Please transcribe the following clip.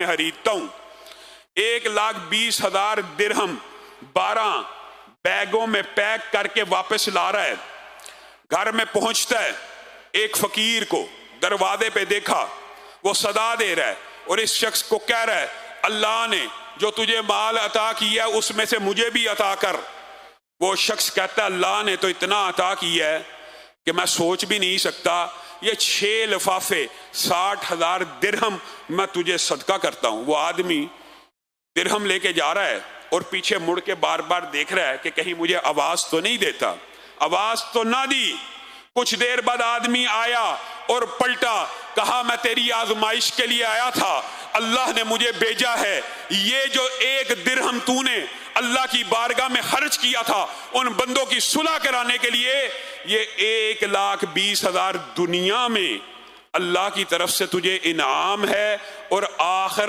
खरीदता हूं। 1,20,000 दिरहम 12 बैगों में पैक करके वापस ला रहा है। घर में पहुंचता है, एक फकीर को दरवाजे पे देखा, वो सदा दे रहा है और इस शख्स को कह रहा है, अल्लाह ने जो तुझे माल अता किया उसमें से मुझे भी अता कर। वो शख्स कहता है, अल्लाह ने तो इतना अता किया है कि मैं सोच भी नहीं सकता। ये 6 लिफाफे 60,000 दिरहम मैं तुझे सदका करता हूं। वो आदमी दिरहम लेके जा रहा है और पीछे मुड़ के बार बार देख रहा है कि कहीं मुझे आवाज तो नहीं देता। आवाज तो ना दी। कुछ देर बाद आदमी आया और पलटा, कहा मैं तेरी आजमाइश के लिए आया था, अल्लाह ने मुझे भेजा है। ये जो 1 दिरहम तूने अल्लाह की बारगाह में खर्च किया था उन बंदों की सुलह कराने के लिए, ये 1,20,000 दुनिया में अल्लाह की तरफ से तुझे इनाम है और आखिरत